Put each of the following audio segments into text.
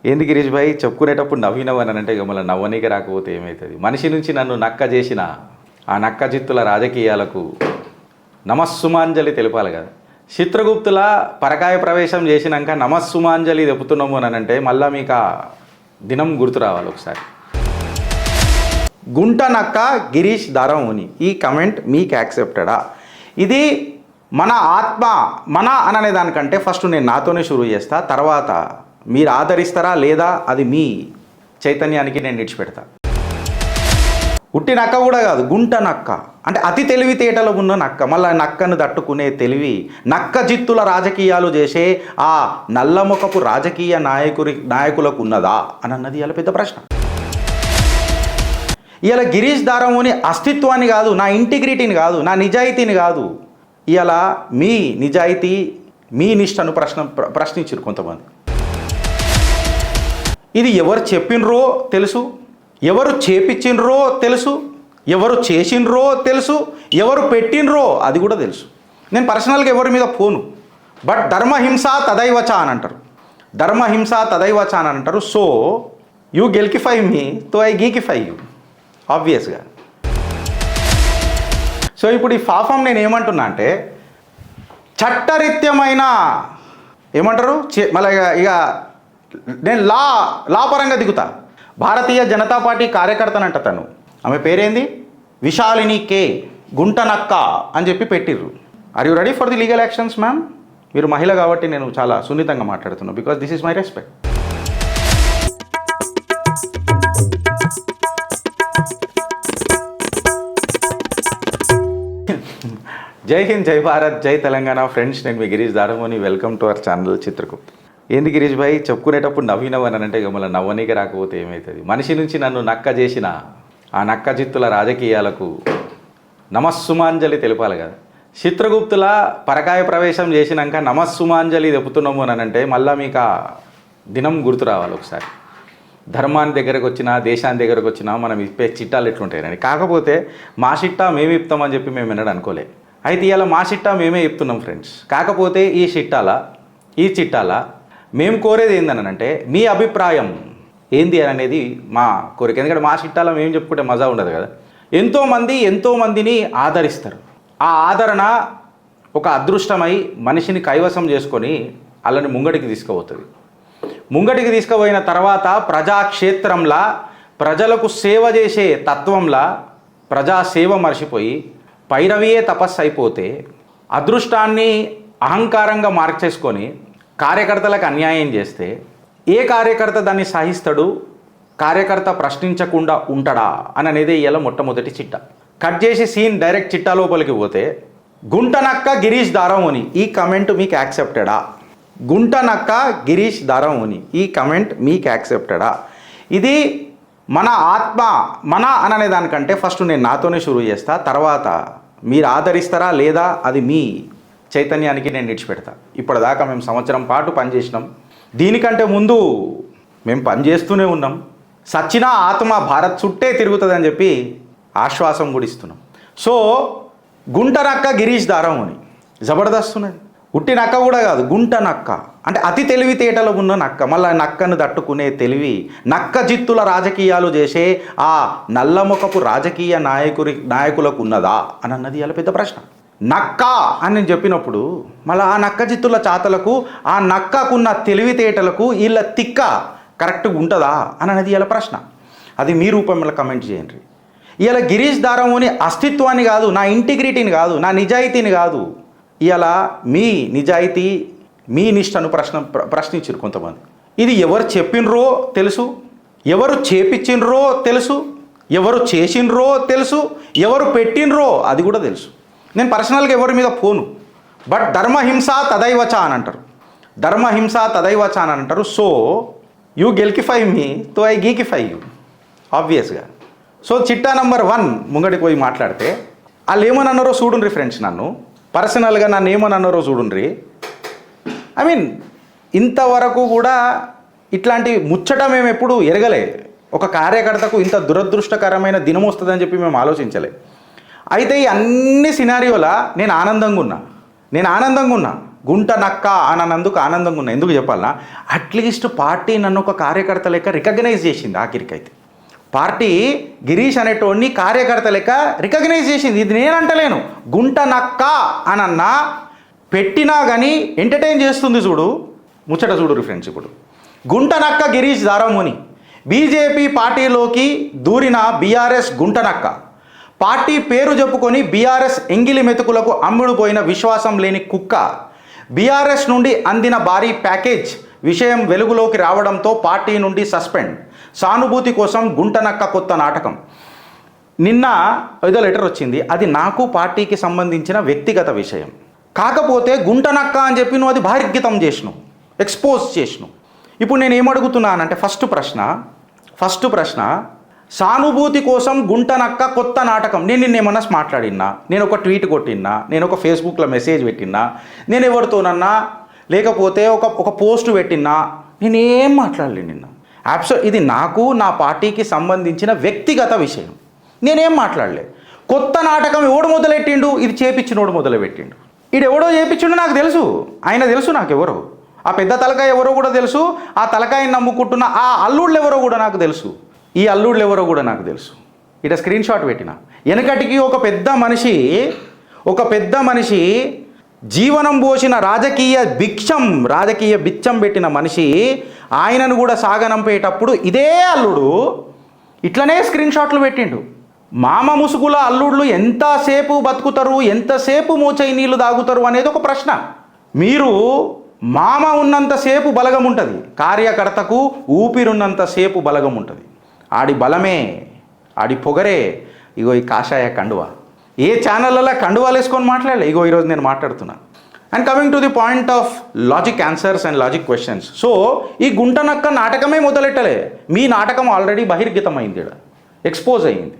ఏంది గిరీష్ భాయ్ చెప్పుకునేటప్పుడు నవ్వినవని అంటే ఇక మళ్ళీ నవ్వనీకి రాకపోతే ఏమవుతుంది? మనిషి నుంచి నన్ను నక్క చేసిన ఆ నక్క జిత్తుల రాజకీయాలకు నమస్సుమాంజలి తెలిపాలి కదా. చిత్రగుప్తుల పరకాయ ప్రవేశం చేసినాక నమస్సుమాంజలి చెబుతున్నాము అని అంటే మళ్ళీ మీకు ఆ దినం గుర్తు రావాలి ఒకసారి. గుంట నక్క గిరీష్ దారముని, ఈ కమెంట్ మీకు యాక్సెప్టెడా? ఇది మన ఆత్మ మన అననే దానికంటే ఫస్ట్ నేను నాతోనే షురూ చేస్తా, తర్వాత మీరు ఆదరిస్తారా లేదా అది మీ చైతన్యానికి నేను విడిచిపెడతా. ఉట్టి నక్క కూడా కాదు, గుంట నక్క అంటే అతి తెలివితేటలో ఉన్న నక్క. మళ్ళీ నక్కను తట్టుకునే నక్క జిత్తుల రాజకీయాలు చేసే ఆ నల్లముఖపు రాజకీయ నాయకులకు ఉన్నదా అని అన్నది ఇలా పెద్ద ప్రశ్న. ఇలా గిరీష్ దారముని అస్తిత్వాన్ని కాదు, నా ఇంటిగ్రిటీని కాదు, నా నిజాయితీని కాదు, ఇలా మీ నిజాయితీ మీ నిష్టను ప్రశ్నించారు కొంతమంది. ఇది ఎవరు చెప్పినరో తెలుసు, ఎవరు చేపించినరో తెలుసు, ఎవరు చేసినరో తెలుసు, ఎవరు పెట్టినరో అది కూడా తెలుసు. నేను పర్సనల్గా ఎవరి మీద పోను, బట్ ధర్మహింస తదైవచ అని అంటారు, ధర్మహింస తదైవచ అని అంటారు. సో యూ గెలికిఫై మీ, తో ఐ గీకిఫై యూ ఆబ్వియస్గా. సో ఇప్పుడు ఈ పాపం నేను ఏమంటున్నా అంటే చట్టరీత్యమైన ఏమంటారు మళ్ళీ ఇక నేను లా పరంగా దిగుతా. భారతీయ జనతా పార్టీ కార్యకర్తనంట తను, ఆమె పేరేంది విశాలిని కే గుంటనక్క అని చెప్పి పెట్టిర్రు. Are you ready for the legal actions ma'am? మీరు మహిళ కాబట్టి నేను చాలా సున్నితంగా మాట్లాడుతున్నాను, because this is my respect. జై హింద్, జై భారత్, జై తెలంగాణ. ఫ్రెండ్స్, నేను మీ Girish Daramuni. Welcome to our channel Chitragupta. ఏంది గిరీష్ భాయ్ చెప్పుకునేటప్పుడు నవ్వినవని అంటే ఇక మళ్ళీ నవ్వనీకి రాకపోతే ఏమవుతుంది? మనిషి నుంచి నన్ను నక్క చేసిన ఆ నక్క జిత్తుల రాజకీయాలకు నమస్సుమాంజలి తెలిపాలి కదా. చిత్రగుప్తుల పరకాయ ప్రవేశం చేసినాక నమస్సుమాంజలి చెబుతున్నాము అని అంటే మళ్ళీ మీకు ఆ దినం గుర్తు రావాలి ఒకసారి. ధర్మాన్ని దగ్గరకు వచ్చినా దేశాన్ని దగ్గరకు వచ్చినా మనం ఇప్పే చిట్టాలు ఎట్లుంటాయని. కాకపోతే మా చిట్టా మేము ఇస్తామని చెప్పి మేము వినడం అనుకోలే. అయితే ఇలా మా చిట్టా మేమే చెప్తున్నాం ఫ్రెండ్స్. కాకపోతే ఈ చిట్టాల మేము కోరేది ఏందనంటే మీ అభిప్రాయం ఏంది అనేది మా కోరిక. ఎందుకంటే మా చిట్టాలో మేము చెప్పుకుంటే మజా ఉండదు కదా. ఎంతోమందిని ఆదరిస్తారు. ఆ ఆదరణ ఒక అదృష్టమై మనిషిని కైవసం చేసుకొని వాళ్ళని ముంగడికి తీసుకుపోతుంది. ముంగటికి తీసుకుపోయిన తర్వాత ప్రజాక్షేత్రంలా ప్రజలకు సేవ చేసే తత్వంలా ప్రజాసేవ మర్చిపోయి పైరవియే తపస్సు అయిపోతే అదృష్టాన్ని అహంకారంగా మార్చేసుకొని కార్యకర్తలకు అన్యాయం చేస్తే ఏ కార్యకర్త దాన్ని సహిస్తాడు? కార్యకర్త ప్రశ్నించకుండా ఉంటాడా అని అనేది ఇలా మొట్టమొదటి చిట్ట. కట్ చేసి సీన్ డైరెక్ట్ చిట్టా లోపలికి పోతే గుంటనక్క గిరీష్ దారముని, ఈ కమెంట్ మీకు యాక్సెప్టెడా? గుంటనక్క గిరీష్ దారముని, ఈ కమెంట్ మీకు యాక్సెప్టెడా? ఇది మన ఆత్మ మన అననే దానికంటే ఫస్ట్ నేను నాతోనే షురూ చేస్తా, తర్వాత మీరు ఆదరిస్తారా లేదా అది మీ చైతన్యానికి నేను విడిచిపెడతా. ఇప్పటిదాకా మేము సంవత్సరం పాటు పనిచేసినాం. దీనికంటే ముందు మేము పనిచేస్తూనే ఉన్నాం. సచ్చినా ఆత్మ భారత్ చుట్టే తిరుగుతుందని చెప్పి ఆశ్వాసం కూడా ఇస్తున్నాం. సో గుంటనక్క గిరీష్ దారముని జబర్దస్త్ ఉన్నది. ఉట్టి నక్క కూడా కాదు, గుంట నక్క అంటే అతి తెలివితేటలో ఉన్న నక్క. మళ్ళీ నక్కను తట్టుకునే నక్క జిత్తుల రాజకీయాలు చేసే ఆ నల్లముఖపు రాజకీయ నాయకులకు ఉన్నదా అని అన్నది ఇలా పెద్ద ప్రశ్న. నక్క అని నేను చెప్పినప్పుడు మళ్ళీ ఆ నక్క జిత్తుల చాతలకు ఆ నక్కకున్న తెలివితేటలకు వీళ్ళ తిక్క కరెక్ట్గా ఉంటుందా అని అన్నది ఇలా ప్రశ్న. అది మీ రూపంలో కమెంట్ చేయండి. ఇలా గిరీష్ దారముని అస్తిత్వాన్ని కాదు, నా ఇంటిగ్రిటీని కాదు, నా నిజాయితీని కాదు, ఇలా మీ నిజాయితీ మీ నిష్టను ప్రశ్నించారు కొంతమంది. ఇది ఎవరు చెప్పినరో తెలుసు, ఎవరు చేపించినరో తెలుసు, ఎవరు చేసినరో తెలుసు, ఎవరు పెట్టినరో అది కూడా తెలుసు. నేను పర్సనల్గా ఎవరి మీద పోను, బట్ ధర్మహింస తదైవచ అని అంటారు, ధర్మహింస తదైవచ అని అంటారు. సో యూ గెలికిఫై మీ, తో ఐ గీకిఫై యూ ఆబ్వియస్గా. సో చిట్టా నెంబర్ 1 ముంగడికి పోయి మాట్లాడితే వాళ్ళు ఏమని అన్నారో చూడుండ్రి ఫ్రెండ్స్. నన్ను పర్సనల్గా నన్ను ఏమని అన్నారో చూడుండ్రి. ఐ మీన్ ఇంతవరకు కూడా ఇట్లాంటి ముచ్చట మేము ఎప్పుడు ఎరగలే. ఒక కార్యకర్తకు ఇంత దురదృష్టకరమైన దినం వస్తుందని చెప్పి మేము ఆలోచించలే. అయితే ఈ అన్ని సినారియోలా నేను ఆనందంగా ఉన్నా. గుంట నక్క అన్నందుకు ఆనందంగా ఉన్నా. ఎందుకు చెప్పాలన్నా, అట్లీస్ట్ పార్టీ నన్ను ఒక కార్యకర్త లెక్క రికగ్నైజ్ చేసింది. ఆఖరికైతే పార్టీ గిరీష్ అనేటోడిని కార్యకర్త లెక్క రికగ్నైజ్ చేసింది. ఇది నేను అంటలేను, గుంట నక్క అనన్నా పెట్టినా కానీ ఎంటర్టైన్ చేస్తుంది. చూడు ముచ్చట చూడు ఫ్రెండ్స్. ఇప్పుడు గుంట నక్క గిరీష్ దారముని బీజేపీ పార్టీలోకి దూరిన బీఆర్ఎస్ గుంట నక్క, పార్టీ పేరు చెప్పుకొని బీఆర్ఎస్ ఎంగిలి మెతుకులకు అమ్ముడుపోయిన విశ్వాసం లేని కుక్క, బీఆర్ఎస్ నుండి అందిన భారీ ప్యాకేజ్ విషయం వెలుగులోకి రావడంతో పార్టీ నుండి సస్పెండ్, సానుభూతి కోసం గుంటనక్క కొత్త నాటకం. నిన్న ఏదో లెటర్ వచ్చింది, అది నాకు పార్టీకి సంబంధించిన వ్యక్తిగత విషయం. కాకపోతే గుంటనక్క అని చెప్పి నువ్వు అది బహిర్గతం చేసినావు, ఎక్స్పోజ్ చేసినావు. ఇప్పుడు నేను ఏమడుగుతున్నానంటే ఫస్ట్ ప్రశ్న సానుభూతి కోసం గుంటనక్క కొత్త నాటకం. నేను నిన్నేమన్నా మాట్లాడినా, నేను ఒక ట్వీట్ కొట్టినా, నేను ఒక ఫేస్బుక్లో మెసేజ్ పెట్టినా, నేను ఎవరితోనన్నా లేకపోతే ఒక పోస్ట్ పెట్టినా, నేనేం మాట్లాడలేను నిన్న. ఇది నాకు నా పార్టీకి సంబంధించిన వ్యక్తిగత విషయం, నేనేం మాట్లాడలే. కొత్త నాటకం ఎవడు మొదలెట్టిండు? ఇది చేపించినోడు మొదలుపెట్టిండు. ఇది ఎవడో చేపించిండు నాకు తెలుసు, ఆయన తెలుసు నాకెవరో, ఆ పెద్ద తలకాయ ఎవరో కూడా తెలుసు, ఆ తలకాయని నమ్ముకుంటున్న ఆ అల్లుళ్ళు ఎవరో కూడా నాకు తెలుసు, ఈ అల్లుళ్ళు ఎవరో కూడా నాకు తెలుసు. ఇట స్క్రీన్ షాట్ పెట్టిన వెనకటికి ఒక పెద్ద మనిషి జీవనం పోసిన రాజకీయ బిచ్చం పెట్టిన మనిషి, ఆయనను కూడా సాగనంపేటప్పుడు ఇదే అల్లుడు ఇట్లనే స్క్రీన్ షాట్లు పెట్టిండు. మామ ముసుగుల అల్లుళ్ళు ఎంతసేపు బతుకుతారు, ఎంతసేపు మోచై నీళ్ళు తాగుతారు అనేది ఒక ప్రశ్న. మీరు మామ ఉన్నంతసేపు బలగం ఉంటుంది, కార్యకర్తకు ఊపిరున్నంతసేపు బలగం ఉంటుంది. ఆడి బలమే, ఆడి పొగరే ఇగో ఈ కాషాయ కండువ. ఏ ఛానళ్ళలో కండువాలు వేసుకొని మాట్లాడలే, ఇగో ఈరోజు నేను మాట్లాడుతున్నా. And coming to the point of logic answers and logic questions. So ఈ గుంటనక్క నాటకమే మొదలెట్టలే, మీ నాటకం ఆల్రెడీ బహిర్గతం అయింది, ఇక్కడ ఎక్స్పోజ్ అయ్యింది.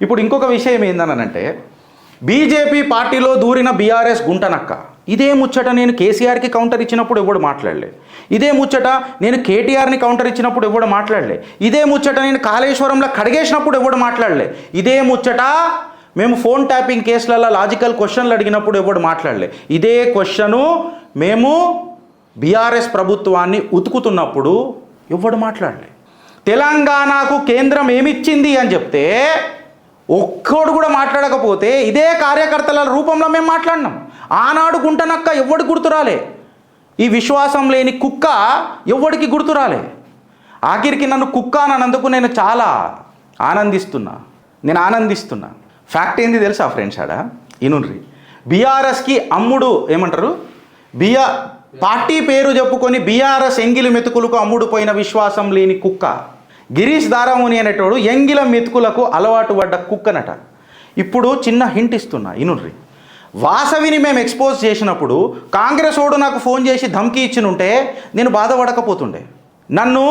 ఇప్పుడు ఇంకొక విషయం ఏందనంటే, బీజేపీ పార్టీలో దూరిన బీఆర్ఎస్ గుంటనక్క. ఇదే ముచ్చట నేను కేసీఆర్కి కౌంటర్ ఇచ్చినప్పుడు ఎవడు మాట్లాడలే, ఇదే ముచ్చట నేను కేటీఆర్ని కౌంటర్ ఇచ్చినప్పుడు ఎవడు మాట్లాడలే, ఇదే ముచ్చట నేను కాళేశ్వరంలో కడిగేసినప్పుడు ఎవడు మాట్లాడలే, ఇదే ముచ్చట మేము ఫోన్ ట్యాపింగ్ కేసులలో లాజికల్ క్వశ్చన్లు అడిగినప్పుడు ఎవడు మాట్లాడలే, ఇదే క్వశ్చను మేము బీఆర్ఎస్ ప్రభుత్వాన్ని ఉతుకుతున్నప్పుడు ఎవడు మాట్లాడలే. తెలంగాణకు కేంద్రం ఏమిచ్చింది అని చెప్తే ఒక్కడు కూడా మాట్లాడకపోతే ఇదే కార్యకర్తల రూపంలో మేము మాట్లాడినాం. ఆనాడు గుంటనక్క ఎవడు గుర్తురాలే, ఈ విశ్వాసం లేని కుక్క ఎవడికి గుర్తురాలే. ఆఖరికి నన్ను కుక్క అన్నందుకు నేను చాలా ఆనందిస్తున్నా. ఫ్యాక్ట్ ఏంది తెలుసా ఫ్రెండ్స్? ఇనుండ్రి, బీఆర్ఎస్కి అమ్ముడు ఏమంటారు, పార్టీ పేరు చెప్పుకొని బీఆర్ఎస్ ఎంగిలి మెతుకులకు అమ్ముడుపోయిన విశ్వాసం లేని కుక్క గిరీష్ దారముని అనేటోడు ఎంగిల మెతుకులకు అలవాటు పడ్డ కుక్కనట. ఇప్పుడు చిన్న హింట్ ఇస్తున్నా, ఇనుర్రి. వాసవిని మేము ఎక్స్పోజ్ చేసినప్పుడు కాంగ్రెస్ వాడు నాకు ఫోన్ చేసి ధమ్కి ఇచ్చినుంటే నేను బాధపడకపోతుండే. నన్ను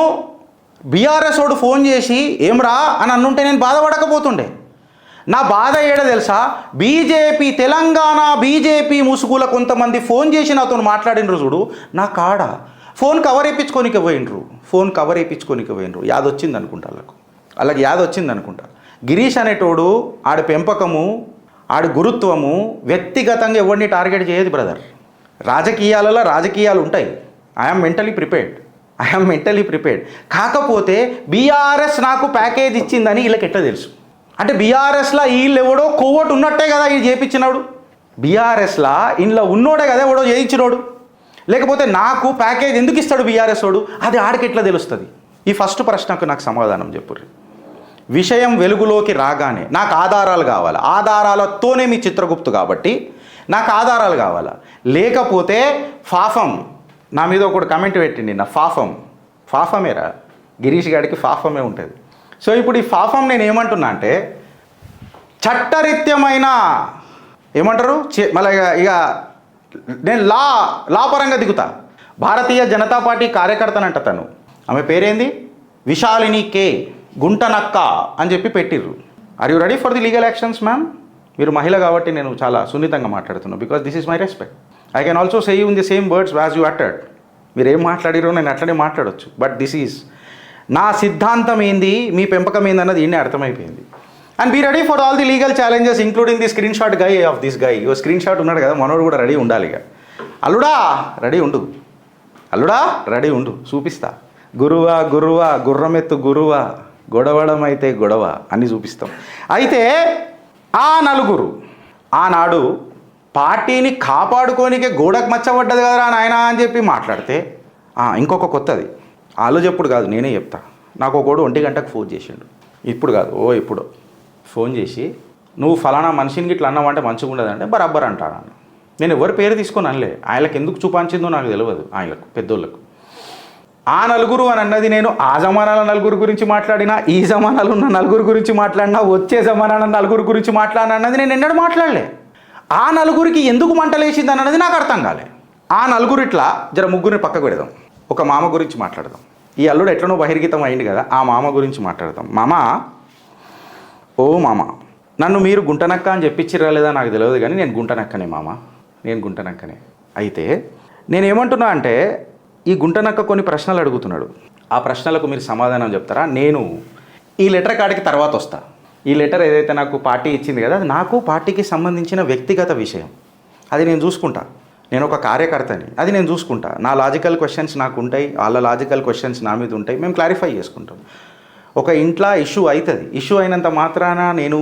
బీఆర్ఎస్ వాడు ఫోన్ చేసి ఏమ్రా అని అన్నుంటే నేను బాధపడకపోతుండే. నా బాధ ఏడ తెలుసా? తెలంగాణ బీజేపీ ముసుగుల కొంతమంది ఫోన్ చేసి నాతో మాట్లాడినరు చూడు, నా కాడ ఫోన్ కవర్ వేయించుకోనికి పోయినరు. యాదొచ్చింది అనుకుంటా, అలాగే యాదొచ్చింది అనుకుంటా. గిరీష్ అనేటోడు ఆడి పెంపకము, ఆడి గురుత్వము వ్యక్తిగతంగా ఎవరిని టార్గెట్ చేయదు బ్రదర్. రాజకీయాలు ఉంటాయి. I'm mentally prepared. కాకపోతే బీఆర్ఎస్ నాకు ప్యాకేజ్ ఇచ్చిందని వీళ్ళకి ఎట్లా తెలుసు? అంటే బీఆర్ఎస్లో వీళ్ళు ఎవడో కోవట్ ఉన్నట్టే కదా ఇది చేయించినాడు. బీఆర్ఎస్లో ఇంట్లో ఉన్నోడే కదా ఎవడో చేయించినోడు. లేకపోతే నాకు ప్యాకేజ్ ఎందుకు ఇస్తాడు బీఆర్ఎస్ వాడు, అది ఆడికి ఎట్లా తెలుస్తుంది? ఈ ఫస్ట్ ప్రశ్నకు నాకు సమాధానం చెప్పుర్రి. విషయం వెలుగులోకి రాగానే నాకు ఆధారాలు కావాలి, ఆధారాలతోనే మీ చిత్రగుప్తు కాబట్టి నాకు ఆధారాలు కావాలా. లేకపోతే ఫాఫం నా మీద ఒకటి కమెంట్ పెట్టింది, నా ఫాఫమేరా, గిరీష్ గారికి ఫాఫమే ఉంటుంది. సో ఇప్పుడు ఈ ఫాఫం నేను ఏమంటున్నా అంటే, చట్టరీత్యమైన ఏమంటారు మళ్ళీ ఇక నేను లా పరంగా దిగుతా. భారతీయ జనతా పార్టీ కార్యకర్తనంట తను, ఆమె పేరేంది, విశాలిని కే గుంటనక్క అని చెప్పి పెట్టిర్రు. Are you ready for the legal actions ma'am? మీరు మహిళ కాబట్టి నేను చాలా సున్నితంగా మాట్లాడుతున్నాను, because this is my respect. I can also say you in the same words as you uttered. మీరు ఏం మాట్లాడిరో నేను అట్లనే మాట్లాడవచ్చు, బట్ దిస్ ఈజ్ నా సిద్ధాంతం ఏంది, మీ పెంపకం ఏందన్నది ఈయనే అర్థమైపోయింది. And be ready for all the legal challenges including the screenshot guy of this guy. Screenshot ఉన్నాడు కదా, మనోడు కూడా రెడీ ఉండాలి. ఇక అల్లుడా రెడీ ఉండు, అల్లుడా రెడీ ఉండు, చూపిస్తా. గురువా గురువా గుర్రమెత్తు గురువా గొడవడం అయితే గొడవ అని చూపిస్తాం. అయితే ఆ నలుగురు ఆనాడు పార్టీని కాపాడుకోనికే గోడకు మచ్చబడ్డది కదరా నాయన అని చెప్పి మాట్లాడితే ఇంకొక కొత్తది వాళ్ళు చెప్పుడు కాదు, నేనే చెప్తా. నాకు ఒకడు 1 గంటకు ఫోన్ చేసిండు, ఇప్పుడు కాదు ఇప్పుడు ఫోన్ చేసి నువ్వు ఫలానా మనిషిని ఇట్లా అన్నావంటే మంచిగా ఉండదంటే బరాబర్ అంటాను. నేను ఎవరి పేరు తీసుకొని అనలే, ఆయనకు ఎందుకు చూపించిందో నాకు తెలియదు, ఆయనకు పెద్దోళ్ళకు. ఆ నలుగురు అని అన్నది నేను ఆ జమానాల నలుగురు గురించి మాట్లాడినా, ఈ జమానాలు ఉన్న నలుగురు గురించి మాట్లాడినా, వచ్చే జమానాల నలుగురు గురించి మాట్లాడినా అన్నది నేను ఎన్నడూ మాట్లాడలే. ఆ నలుగురికి ఎందుకు మంటలేసింది అన్నది నాకు అర్థం కాలే. ఆ నలుగురు ఇట్లా ముగ్గురిని పక్కకు పెడదాం, ఒక మామ గురించి మాట్లాడదాం. ఈ అల్లుడు ఎట్లనో బహిర్గతం అయింది కదా, ఆ మామ గురించి మాట్లాడదాం. మామ, ఓ మామ, నన్ను మీరు గుంటనక్క అని చెప్పించిరా లేదా నాకు తెలియదు, కానీ నేను గుంటనక్కనే మామ, నేను గుంటనక్కనే. అయితే నేనేమంటున్నా అంటే ఈ గుంటనక్క కొన్ని ప్రశ్నలు అడుగుతున్నాడు, ఆ ప్రశ్నలకు మీరు సమాధానం చెప్తారా? నేను ఈ లెటర్ కాడికి తర్వాత వస్తా. ఈ లెటర్ ఏదైతే నాకు పార్టీ ఇచ్చింది కదా, అది నాకు పార్టీకి సంబంధించిన వ్యక్తిగత విషయం, అది నేను చూసుకుంటా. నేను ఒక కార్యకర్తని, అది నేను చూసుకుంటా. నా లాజికల్ క్వశ్చన్స్ నాకు ఉంటాయి, వాళ్ళ లాజికల్ క్వశ్చన్స్ నా మీద ఉంటాయి, మేము క్లారిఫై చేసుకుంటాం. ఒక ఇంట్లో ఇష్యూ అవుతుంది, ఇష్యూ అయినంత మాత్రాన నేను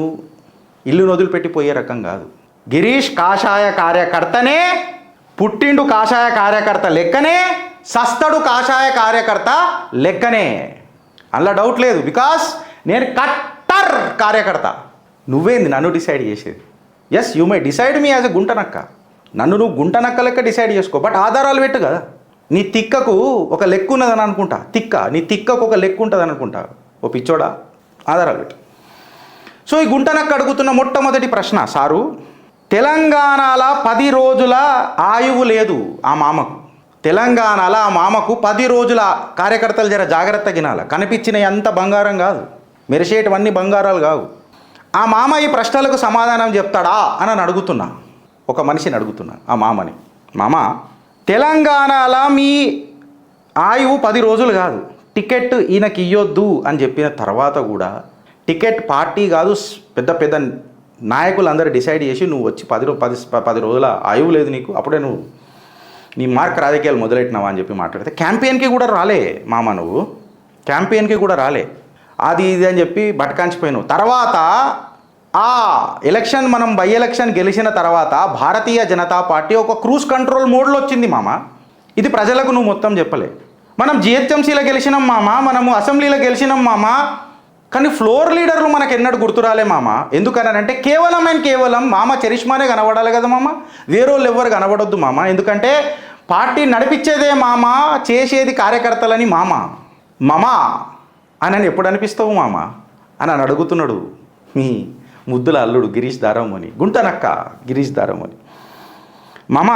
ఇల్లు వదిలిపెట్టిపోయే రకం కాదు. గిరీష్ కాషాయ కార్యకర్తనే, పుట్టిండు కాషాయ కార్యకర్త లెక్కనే, సస్తడు కాషాయ కార్యకర్త లెక్కనే, అందులో డౌట్ లేదు. బికాస్ నేను కట్టర్ కార్యకర్త. నువ్వేంది నన్ను డిసైడ్ చేసేది? Yes, you may decide me as a గుంటనక్క, నన్ను నువ్వు గుంటనక్క లెక్క డిసైడ్ చేసుకో, బట్ ఆధారాలు పెట్టు కదా. నీ తిక్కకు ఒక లెక్క ఉన్నదని అనుకుంటా, నీ తిక్కకు ఒక లెక్క ఉంటుందని అనుకుంటా. ఓ పిచ్చోడా, ఆధారాలు పెట్టు. సో ఈ గుంటనక్క అడుగుతున్న మొట్టమొదటి ప్రశ్న, సారు, తెలంగాణలో 10 రోజుల ఆయువు లేదు ఆ మామకు. తెలంగాణలో ఆ మామకు 10 రోజుల, కార్యకర్తలు జర జాగ్రత్త గినాల, కనిపించినవి అంత బంగారం కాదు, మెరిసేటివన్నీ బంగారాలు కావు. ఆ మామ ఈ ప్రశ్నలకు సమాధానం చెప్తాడా అని అడుగుతున్నా, ఒక మనిషిని అడుగుతున్నా ఆ మామని. మామ, తెలంగాణలో మీ ఆయువు 10 రోజులు కాదు, టికెట్ ఈయనకి ఇయ్యొద్దు అని చెప్పిన తర్వాత కూడా టికెట్ పార్టీ కాదు, పెద్ద పెద్ద నాయకులు అందరూ డిసైడ్ చేసి నువ్వు వచ్చి 10 రోజుల ఆయువు లేదు నీకు, అప్పుడే నువ్వు నీ మార్క్ రాజకీయాలు మొదలెట్టినావా అని చెప్పి మాట్లాడితే, క్యాంపెయిన్కి కూడా రాలే మామ, నువ్వు క్యాంపెయిన్కి కూడా రాలే, అది ఇది అని చెప్పి బటకాంచిపోయినావు. తర్వాత ఆ ఎలక్షన్, మనం బై ఎలక్షన్ గెలిచిన తర్వాత భారతీయ జనతా పార్టీ ఒక క్రూజ్ కంట్రోల్ మోడ్లో వచ్చింది మామ. ఇది ప్రజలకు నువ్వు మొత్తం చెప్పలే. మనం జిహెచ్ఎంసీలో గెలిచినాం మామ, మనము అసెంబ్లీలో గెలిచినాం మామ, కానీ ఫ్లోర్ లీడర్లు మనకు ఎన్నడూ గుర్తురాలే మామ. ఎందుకనంటే కేవలం మామ చరిష్మానే కనబడాలి కదా మామ, వేరేళ్ళు ఎవ్వరు కనబడొద్దు మామ. ఎందుకంటే పార్టీ నడిపించేదే మామ, చేసేది కార్యకర్తలని మామ. మామ అని ఎప్పుడు అనిపిస్తావు మామ అని అడుగుతున్నాడు మీ ముద్దుల అల్లుడు గిరీష్ దారమోని, గుంటనక్క గిరీష్ దారమోని. మామ,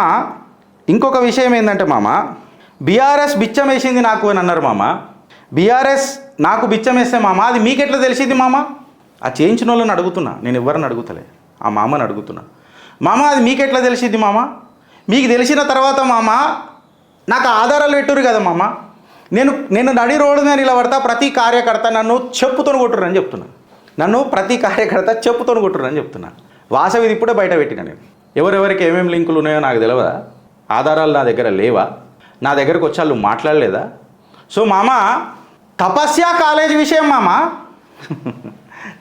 ఇంకొక విషయం ఏంటంటే మామ, బీఆర్ఎస్ బిచ్చం వేసింది నాకు అని అన్నారు మామ. బీఆర్ఎస్ నాకు బిచ్చం వేస్తే మామ, అది మీకెట్లా తెలిసింది మామ? ఆ చేయించిన వాళ్ళని అడుగుతున్నా, నేను ఎవరిని అడుగుతలే, ఆ మామని అడుగుతున్నా. మామ, అది మీకెట్లా తెలిసింది మామ? మీకు తెలిసిన తర్వాత మామ నాకు ఆధారాలు పెట్టురు కదా మామ. నేను నడి రోడ్డు మీద నిలబడతా, ప్రతి కార్యకర్త నన్ను చెప్పుతో కొట్టురని చెప్తున్నా, నన్ను ప్రతి కార్యకర్త చెప్పుతో కొట్టురని చెప్తున్నా. వాసవిది ఇప్పుడే బయట పెట్టిన నేను. ఎవరెవరికి ఏమేమి లింకులు ఉన్నాయో నాకు తెలియదా? ఆధారాలు నా దగ్గర లేవా? నా దగ్గరకు వచ్చి వాళ్ళు మాట్లాడలేదా? సో మామ, తపస్య కాలేజ్ విషయం మామ,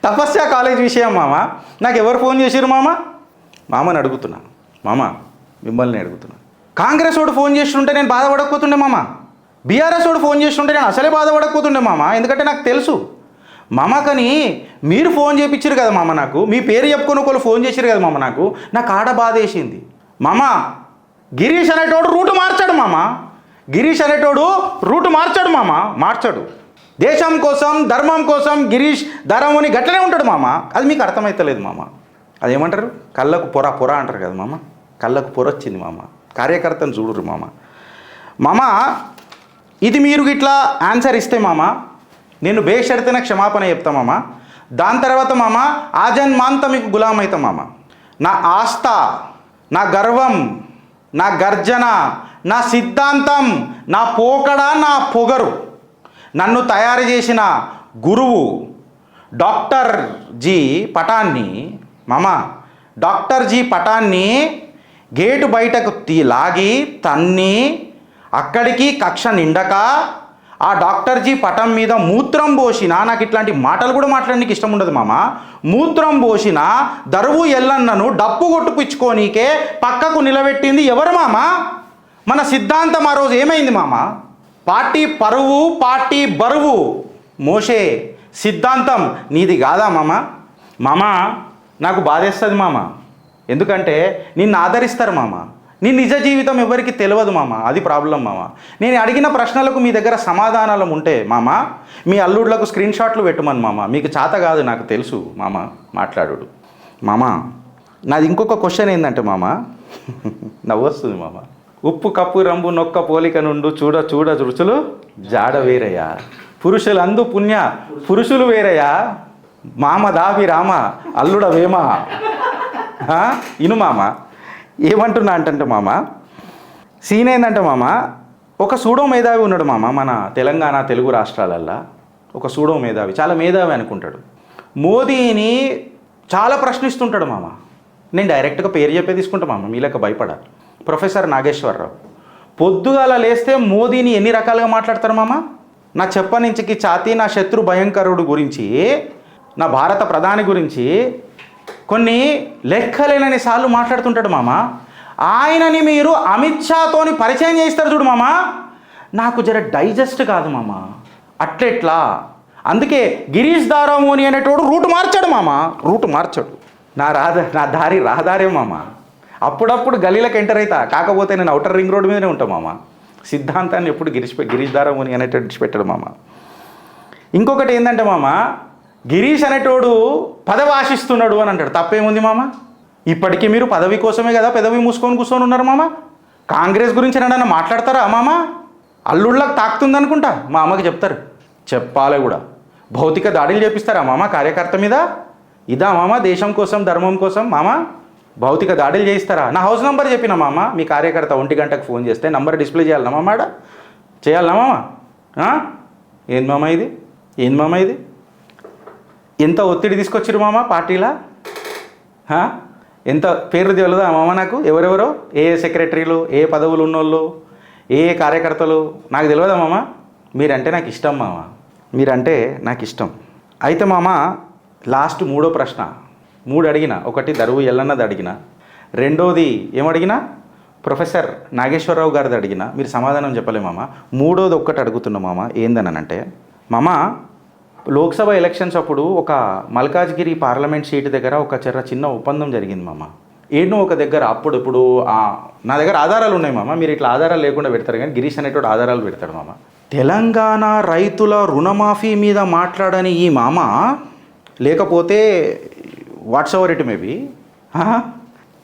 తపస్య కాలేజ్ విషయం మామ, నాకు ఎవరు ఫోన్ చేసిరు మామ? మామని అడుగుతున్నా మామ, మిమ్మల్ని అడుగుతున్నా. కాంగ్రెస్ వాడు ఫోన్ చేస్తుంటే నేను బాధపడకపోతుండే మామ, బీఆర్ఎస్ వాడు ఫోన్ చేస్తుంటే నేను అసలే బాధపడకపోతుండే మామ. ఎందుకంటే నాకు తెలుసు మామ, కానీ మీరు ఫోన్ చేయించారు కదా మామ, నాకు మీ పేరు చెప్పుకొని ఒకళ్ళు ఫోన్ చేశారు కదా మామ, నాకు ఆడ బాధ వేసింది మామ. గిరీష్ అనేటోడు రూటు మార్చాడు మామ, గిరీష్ అనేటోడు రూటు మార్చాడు మామ, మార్చాడు. దేశం కోసం, ధర్మం కోసం గిరీష్ దారమోని గట్లనే ఉంటాడు మామ. అది మీకు అర్థమవుతలేదు మామ. అదేమంటారు, కళ్ళకు పొర అంటారు కదా మామ, కళ్ళకు పొర వచ్చింది మామ. కార్యకర్తను చూడరు మామ. మామ, ఇది మీరు ఇట్లా ఆన్సర్ ఇస్తే మామ, నేను బేషరతున క్షమాపణ చెప్తా మామ. దాని తర్వాత మామ, ఆజన్మాంత మీకు గులాం అవుతాం మామ. నా ఆస్థ, నా గర్వం, నా గర్జన, నా సిద్ధాంతం, నా పోకడ, నా పొగరు, నన్ను తయారు చేసిన గురువు డాక్టర్ జీ పటాన్ని మామ, డాక్టర్ జీ పటాన్ని గేటు బయటకు లాగి తన్ని అక్కడికి కక్ష నిండక ఆ డాక్టర్జీ పటం మీద మూత్రం పోసిన, నాకు ఇట్లాంటి మాటలు కూడా మాట్లాడడానికి ఇష్టం ఉండదు మామ, మూత్రం పోసిన దరువు ఎల్లన్నను డప్పు కొట్టుపిచ్చుకోనీకే పక్కకు నిలబెట్టింది ఎవరు మామ? మన సిద్ధాంతం ఆ రోజు ఏమైంది మామ? పార్టీ పరువు, పార్టీ బరువు మోసే సిద్ధాంతం నీది కాదా మామ? మామ నాకు బాధేస్తుంది మామ, ఎందుకంటే నిన్ను ఆదరిస్తారు మామ, నీ నిజ జీవితం ఎవరికి తెలియదు మామ, అది ప్రాబ్లం మామ. నేను అడిగిన ప్రశ్నలకు మీ దగ్గర సమాధానాలు ఉంటే మామ, మీ అల్లుళ్ళకు స్క్రీన్ షాట్లు పెట్టమని మామ, మీకు చేత కాదు నాకు తెలుసు మామ మాట్లాడు మామ. నాది ఇంకొక క్వశ్చన్ ఏంటంటే మామ, నవ్వొస్తుంది మామ. ఉప్పు కప్పు రంబు నొక్క పోలిక నుండు చూడ చూడ రుచులు జాడ వేరయ్యా, పురుషులు అందు పుణ్య పురుషులు వేరయ్యా, మామ దావి రామ అల్లుడ వేమ. ఇను మామ ఏమంటున్నా అంటే మామ, సీన్ ఏంటంటే మామ, ఒక సూడో మేధావి ఉన్నాడు మామ మన తెలంగాణ తెలుగు రాష్ట్రాలల్లో. ఒక సూడో మేధావి, చాలా మేధావి అనుకుంటాడు, మోదీని చాలా ప్రశ్నిస్తుంటాడు మామ. నేను డైరెక్ట్గా పేరు చెప్పే తీసుకుంటా మామ, మీలక భయపడ. ప్రొఫెసర్ నాగేశ్వరరావు పొద్దుగాల లేస్తే మోదీని ఎన్ని రకాలుగా మాట్లాడతారు మామ? నా చెప్పనించికి ఛాతీ, నా శత్రు భయంకరుడు గురించి, నా భారత ప్రధాని గురించి కొన్ని లెక్కలేనని సార్లు మాట్లాడుతుంటాడు మామ. ఆయనని మీరు అమిత్ షాతోని పరిచయం చేస్తారు చూడు మామ, నాకు జర డైజెస్ట్ కాదు మామ. అట్లెట్లా? అందుకే గిరీష్ దారమోని అనేటోడు రూట్ మార్చాడు మామ, రూట్ మార్చాడు. నా దారి రహదారే మామ. అప్పుడప్పుడు గలీలకు ఎంటర్ అవుతా, కాకపోతే నేను అవుటర్ రింగ్ రోడ్ మీదనే ఉంటాను మామ. సిద్ధాంతాన్ని ఎప్పుడు గిరీష్ దారమోని అనేటట్టు పెట్టాడు మామ. ఇంకొకటి ఏంటంటే మామ, గిరీష్ అనేటోడు పదవి ఆశిస్తున్నాడు అని అంటాడు. తప్పేముంది మామ? ఇప్పటికీ మీరు పదవి కోసమే కదా పెదవి మూసుకొని కూర్చొని ఉన్నారు మామ. కాంగ్రెస్ గురించి నన్ను మాట్లాడతారా మామ? అల్లుళ్ళకి తాకుతుంది అనుకుంటా మా అమ్మకి చెప్తారు, చెప్పాలి కూడా. భౌతిక దాడులు చేపిస్తారా మామ కార్యకర్త మీద? ఇదా మామ దేశం కోసం ధర్మం కోసం మామ భౌతిక దాడులు చేయిస్తారా? నా హౌస్ నెంబర్ చెప్పిన మామ, మీ కార్యకర్త 1 గంటకు ఫోన్ చేస్తే నంబర్ డిస్ప్లే చేయాలన్నా మామ, ఆడ చేయాలన్నా మామ? ఏంది మామ ఇది? ఏంది మామ ఇది? ఎంత ఒత్తిడి తీసుకొచ్చిరు మామ పార్టీలా? ఎంత పేర్లు తెలియదా మామ నాకు? ఎవరెవరో ఏ సెక్రటరీలు, ఏ పదవులు ఉన్నోళ్ళు, ఏ కార్యకర్తలు నాకు తెలియదా మామ? మీరంటే నాకు ఇష్టం మామ, మీరంటే నాకు ఇష్టం. అయితే మామ లాస్ట్ 3వ ప్రశ్న 3 అడిగిన. ఒకటి దరువు ఎల్లన్నది అడిగిన, రెండోది ఏమడిగినా ప్రొఫెసర్ నాగేశ్వరరావు గారిది అడిగిన, మీరు సమాధానం చెప్పలే మామ. 3వది ఒక్కటి అడుగుతున్నా మామ, ఏందనంటే మామ, లోక్సభ ఎలక్షన్స్ అప్పుడు ఒక మల్కాజ్గిరి పార్లమెంట్ సీటు దగ్గర ఒక చిన్న ఒప్పందం జరిగింది మామ. ఏనో ఒక దగ్గర ఇప్పుడు నా దగ్గర ఆధారాలు ఉన్నాయి మామ, మీరు ఇట్లా ఆధారాలు లేకుండా పెడతారు కానీ గిరీష్ అనేటువంటి ఆధారాలు పెడతాడు మామ. తెలంగాణ రైతుల రుణమాఫీ మీద మాట్లాడని ఈ మామ, లేకపోతే వాట్స్ ఎవర్ ఇట్ మేబీ,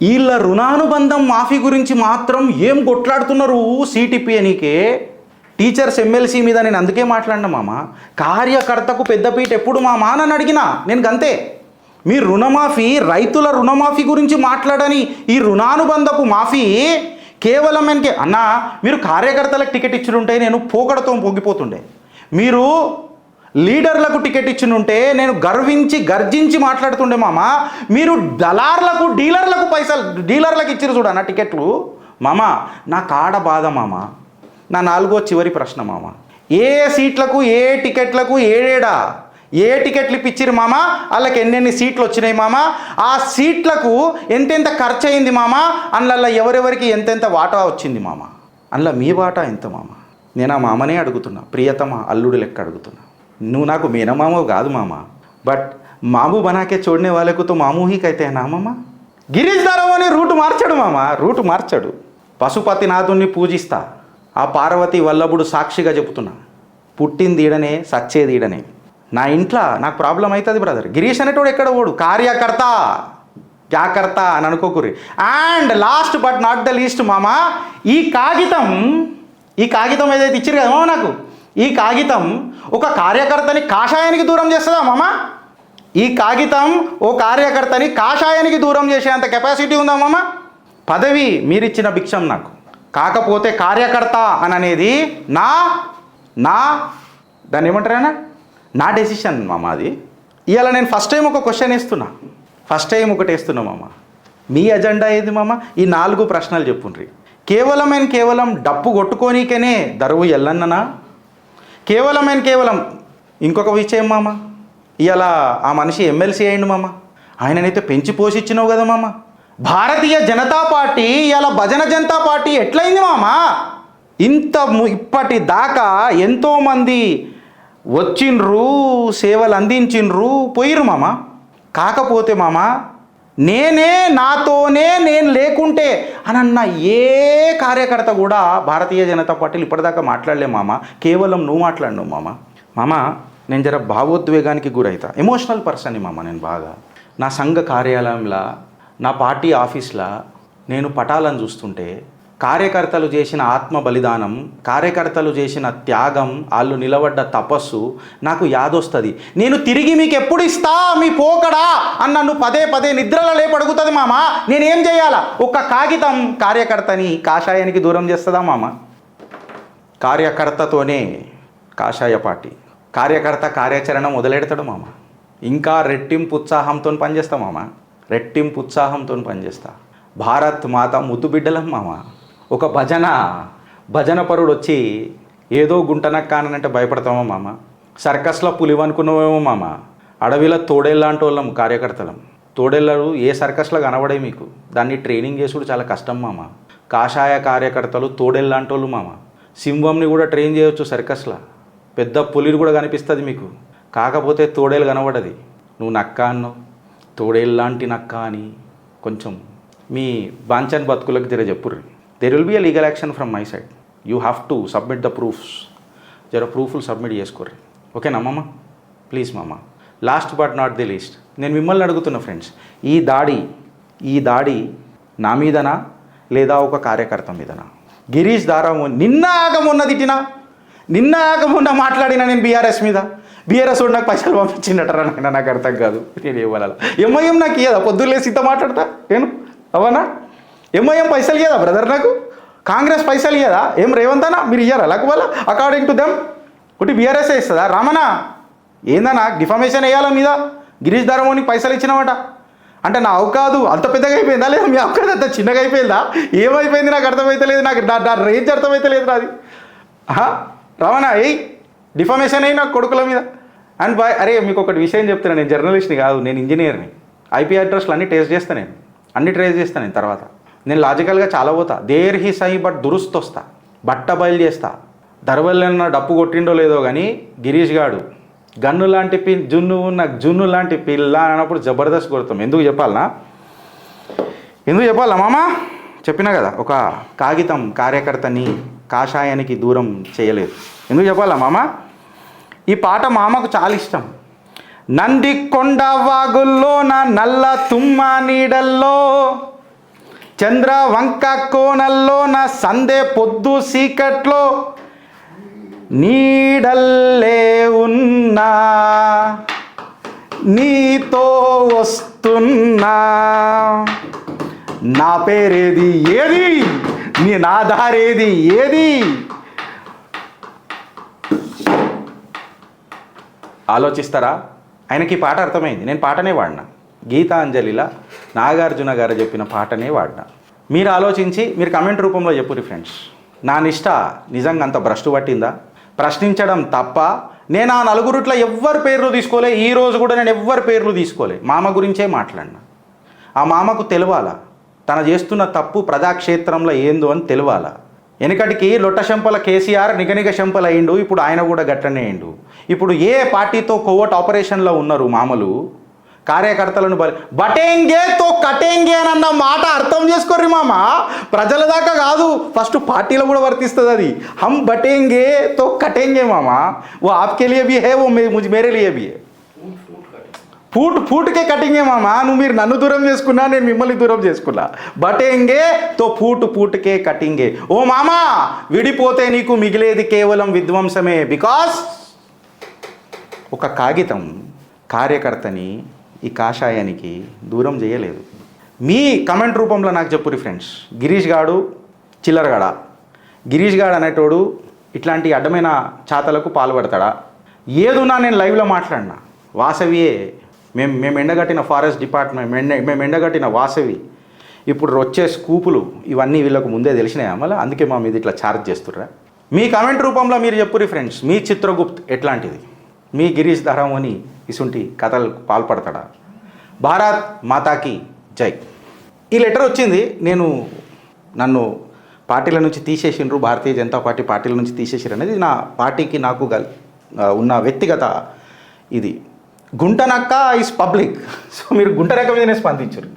వీళ్ళ రుణానుబంధం మాఫీ గురించి మాత్రం ఏం కొట్లాడుతున్నారు సిటిపి అనికే టీచర్స్ ఎమ్మెల్సీ మీద. నేను అందుకే మాట్లాడినా మామ, కార్యకర్తకు పెద్దపీట ఎప్పుడు మామ అని అడిగినా నేను గంతే. మీ రుణమాఫీ, రైతుల రుణమాఫీ గురించి మాట్లాడని ఈ రుణానుబంధపు మాఫీ కేవలం అన్నా మీరు కార్యకర్తలకు టికెట్ ఇచ్చుంటే నేను పోకడతో పొంగిపోతుండే, మీరు లీడర్లకు టికెట్ ఇచ్చినుంటే నేను గర్జించి మాట్లాడుతుండే మామ. మీరు దళార్లకు డీలర్లకు ఇచ్చిరు చూడన్న టికెట్లు మామ. నా కాడ బాధ మామ. నా 4వ చివరి ప్రశ్న మామ, ఏ సీట్లకు ఏ టికెట్లకు ఏ టికెట్లు ఇప్పించిరు మామ, వాళ్ళకి ఎన్నెన్ని సీట్లు వచ్చినాయి మామ, ఆ సీట్లకు ఎంతెంత ఖర్చు అయింది మామ, అందులో ఎవరెవరికి ఎంతెంత వాటా వచ్చింది మామ, అందులో మీ వాటా ఎంత మామ? నేను ఆ మామనే అడుగుతున్నా, ప్రియతమ అల్లుడు లెక్క అడుగుతున్నా. నువ్వు నాకు మేనమామ కాదు మామ, బట్ మాము బనాకే చూడనే వాళ్ళకు తో మామూహికైతే నా మామ. గిరీష్ దారమోని రూటు మార్చాడు మామ, రూటు మార్చాడు. పశుపతినాథుణ్ణి పూజిస్తా, ఆ పార్వతి వల్లభుడు సాక్షిగా చెబుతున్నా, పుట్టింది ఈడనే సచ్చేది ఈడనే. నా ఇంట్లో నాకు ప్రాబ్లం అవుతుంది బ్రదర్. గిరీష్ అనేటోడు ఎక్కడ ఓడు కార్యకర్త జాకర్త అని అనుకోకురి. And last but not the least మామ, ఈ కాగితం ఏదైతే ఇచ్చారు కదా మామ నాకు, ఈ కాగితం ఒక కార్యకర్తని కాషాయానికి దూరం చేస్తుందా మామ? ఈ కాగితం ఓ కార్యకర్తని కాషాయానికి దూరం చేసేంత కెపాసిటీ ఉందా మామ? పదవి మీరిచ్చిన భిక్షం నాకు, కాకపోతే కార్యకర్త అని అనేది దాన్ని ఏమంటారైనా నా డెసిషన్ మామ. అది ఇవాళ నేను ఫస్ట్ టైం ఒక క్వశ్చన్ వేస్తున్నా, ఫస్ట్ టైం ఒకటి వేస్తున్నా మామ. మీ ఎజెండా ఏది మామ? ఈ 4 ప్రశ్నలు చెప్పుండ్రి. కేవలం డప్పు కొట్టుకోనీకనే దరువు ఎల్లన్ననా? కేవలం ఇంకొక విషయం మామ, ఇలా ఆ మనిషి ఎమ్మెల్సీ అయిండు మామ, ఆయననైతే పెంచి పోషించినావు కదా మామ. భారతీయ జనతా పార్టీ ఇలా భజన జనతా పార్టీ ఎట్లయింది మామ? ఇప్పటి దాకా ఎంతోమంది వచ్చిండ్రు, సేవలు అందించిండ్రు, పోయిర్రు మామ. కాకపోతే మామ, నాతోనే నేను లేకుంటే అనన్న ఏ కార్యకర్త కూడా భారతీయ జనతా పార్టీలు ఇప్పటిదాకా మాట్లాడలే మామ. కేవలం నువ్వు మాట్లాడినావు మామ. నేను జర భావోద్వేగానికి గురైతా, ఎమోషనల్ పర్సన్ని మామ. నేను బాగా నా సంఘ కార్యాలయంలో, నా పార్టీ ఆఫీస్లో నేను పటాలను చూస్తుంటే కార్యకర్తలు చేసిన ఆత్మ బలిదానం, కార్యకర్తలు చేసిన త్యాగం, వాళ్ళు నిలబడ్డ తపస్సు నాకు యాదొస్తుంది. నేను తిరిగి మీకు ఎప్పుడు ఇస్తా మీ పోకడా అని నన్ను పదే నిద్రలో లేపడుగుతుంది మామ. నేనేం చేయాలా? ఒక కాగితం కార్యకర్తని కాషాయానికి దూరం చేస్తుందా మామ? కార్యకర్తతోనే కాషాయ పార్టీ, కార్యకర్త కార్యాచరణ మొదలెడతాడు మామ. ఇంకా రెట్టింపు ఉత్సాహంతో పనిచేస్తా మామ, రెట్టింపు ఉత్సాహంతో పనిచేస్తా. భారత్ మాత ముద్దు బిడ్డలం మామ. ఒక భజన పరుడు వచ్చి ఏదో గుంటనక్కానంటే భయపడతామా మామ? సర్కస్లో పులివనుకున్నామేమో మామ. అడవిలో తోడేళ్ళంటి వాళ్ళం కార్యకర్తలం. తోడేళ్ళరు ఏ సర్కస్లో కనబడే మీకు, దాన్ని ట్రైనింగ్ చేసుడు చాలా కష్టం మామ. కాషాయ కార్యకర్తలు తోడేళ్ళంటి వాళ్ళు మామ. సింహంని కూడా ట్రైన్ చేయొచ్చు సర్కస్లో, పెద్ద పులిని కూడా కనిపిస్తుంది మీకు. కాకపోతే తోడేలు కనబడది. నువ్వు నక్క అన్నావు, తోడేళ్ళలాంటి నక్క అని కొంచెం మీ బాంచన్ బతుకులకు జర చెప్పుర్రి. There will be a legal action from my side. You have to submit the proofs. జర ప్రూఫ్లు సబ్మిట్ చేసుకోర్రి, ఓకేనా మామ? ప్లీజ్ మామ. Last but not the least, నేను మిమ్మల్ని అడుగుతున్న ఫ్రెండ్స్, ఈ దాడి నా మీదనా లేదా ఒక కార్యకర్త మీదనా? గిరీష్ దారామోని నిన్న ఆగమున్న మాట్లాడినా నేను బీఆర్ఎస్ మీద. బీఆర్ఎస్ వాడు నాకు పైసలు పంపించిండటరా నాయన, నాకు అర్థం కాదు. నేను ఇవ్వాలా? ఎంఐఎం నాకు ఇయ్యదా? పొద్దున్నేసి ఇంత మాట్లాడతా నేను అవనా? ఎంఐఎం పైసలు ఇయ్యదా బ్రదర్ నాకు? కాంగ్రెస్ పైసలు ఇయ్యదా? ఏం రేవంత్ అన్న మీరు ఇయ్యారా? లేకపోతే అకార్డింగ్ టు దెమ్ ఒకటి బీఆర్ఎస్ ఇస్తుందా? రామనా ఏందన్నా డిఫామేషన్ వేయాలా మీద? గిరీష్ దారమోనికి పైసలు ఇచ్చినామట అంటే నా అవకాదు అంత పెద్దగా అయిపోయిందా లేదా మీ అవకాదు అంత చిన్నగా అయిపోయిందా? ఏమైపోయింది నాకు అర్థమైతే లేదు. నాకు నా రేంజ్ అర్థమైతే లేదు నాది. రావణా డిఫామేషన్ అయ్యి నాకు కొడుకుల మీద. అండ్ అరే మీకు ఒకటి విషయం చెప్తున్నా, నేను జర్నలిస్ట్ని కాదు, నేను ఇంజనీర్ని. ఐపీ అడ్రస్లు అన్నీ ట్రేస్ చేస్తాను, అన్ని ట్రేస్ చేస్తాను నేను. తర్వాత నేను లాజికల్గా చాలా పోతా. దేర్ హీ సై బట్ దురుస్తు వస్తా, బట్ట బయలు చేస్తా. దర్వెళ్ళన్న డప్పు కొట్టిండో లేదో కానీ గిరీష్ గాడు గన్ను లాంటి జున్ను లాంటి పిల్ల అన్నప్పుడు జబర్దస్త్ కొడతాం. ఎందుకు చెప్పాలా మామ? చెప్పినా కదా, ఒక కాగితం కార్యకర్తని కాషాయానికి దూరం చేయలేదు. ఎందుకు చెప్పాలా మామ? ఈ పాట మామకు చాలా ఇష్టం. నందికొండ వాగుల్లో నా నల్ల తుమ్మ నీడల్లో, చంద్ర వంక కోనల్లో నా సందే పొద్దు సీకట్లో, నీడల్లే ఉన్నా నీతో వస్తున్నా, నా పేరేది ఏది, నా దారేది ఏది? ఆలోచిస్తారా? ఆయనకి పాట అర్థమైంది. నేను పాటనే వాడినా. గీతాంజలిలా నాగార్జున గారు చెప్పిన పాటనే వాడినా. మీరు ఆలోచించి మీరు కమెంట్ రూపంలో చెప్పురి ఫ్రెండ్స్. నా నిష్ట నిజంగా అంత భ్రష్టు పట్టిందా? ప్రశ్నించడం తప్ప. నేను ఆ నలుగురిట్లో ఎవ్వరి పేర్లు తీసుకోలే. ఈరోజు కూడా నేను ఎవ్వరి పేర్లు తీసుకోలే. మామ గురించే మాట్లాడినా. ఆ మామకు తెలవాలా తన చేస్తున్న తప్పు ప్రజాక్షేత్రంలో ఏందో అని తెలవాలా. వెనకటికి లొట్ట శంపల కేసీఆర్ నిగనిగ శంపలు అయిండు, ఇప్పుడు ఆయన కూడా గట్టనే అయిండు. ఇప్పుడు ఏ పార్టీతో కోవట్ ఆపరేషన్లో ఉన్నారు మామలు కార్యకర్తలను బటేంగే తో కటేంగే అన్న మాట అర్థం చేసుకోర్రి మామ. ప్రజల దాకా కాదు, ఫస్ట్ పార్టీలో కూడా వర్తిస్తుంది అది. హమ్ బటేంగే తో కటేంగే మామ. ఓ ఆప్కే లియే భీ హై, ఓ మేరే లియే భీ హై. ఫూట్కే కటింగే మామ. మీరు నన్ను దూరం చేసుకున్నా, నేను మిమ్మల్ని దూరం చేసుకున్నా. బటేంగే తో ఫూట్కే కటింగే. ఓ మామ, విడిపోతే నీకు మిగిలేది కేవలం విధ్వంసమే. బికాస్ ఒక కాగితం కార్యకర్తని ఈ కాషాయానికి దూరం చేయలేదు. మీ కమెంట్ రూపంలో నాకు చెప్పురి ఫ్రెండ్స్. గిరీష్ గాడు చిల్లరగాడా? గిరీష్ గాడు అనేటోడు ఇట్లాంటి అడ్డమైన చాతలకు పాల్పడతాడా? ఏదున్నా నేను లైవ్లో మాట్లాడినా. వాసవియే మేము ఎండగట్టిన ఫారెస్ట్ డిపార్ట్మెంట్, మేము ఎండగట్టిన వాసవి, ఇప్పుడు వచ్చే స్కూపులు ఇవన్నీ వీళ్ళకు ముందే తెలిసినాయా మళ్ళీ అందుకే మా మీద ఇట్లా ఛార్జ్ చేస్తుర్రా? మీ కామెంట్ రూపంలో మీరు చెప్పుర్రి ఫ్రెండ్స్, మీ చిత్రగుప్త్ ఎట్లాంటిది, మీ గిరీష్ ధారామోని ఇసుంటి కథలు పాల్పడతాడా? భారత్ మాతాకి జై. ఈ లెటర్ వచ్చింది, నన్ను పార్టీల నుంచి తీసేసిండ్రు, భారతీయ జనతా పార్టీ పార్టీల నుంచి తీసేసారు అనేది నా పార్టీకి నాకు ఉన్న వ్యక్తిగత ఇది. గుంటనక్క ఈజ్ పబ్లిక్. సో మీరు గుంటనక్క మీదనే స్పందించారు.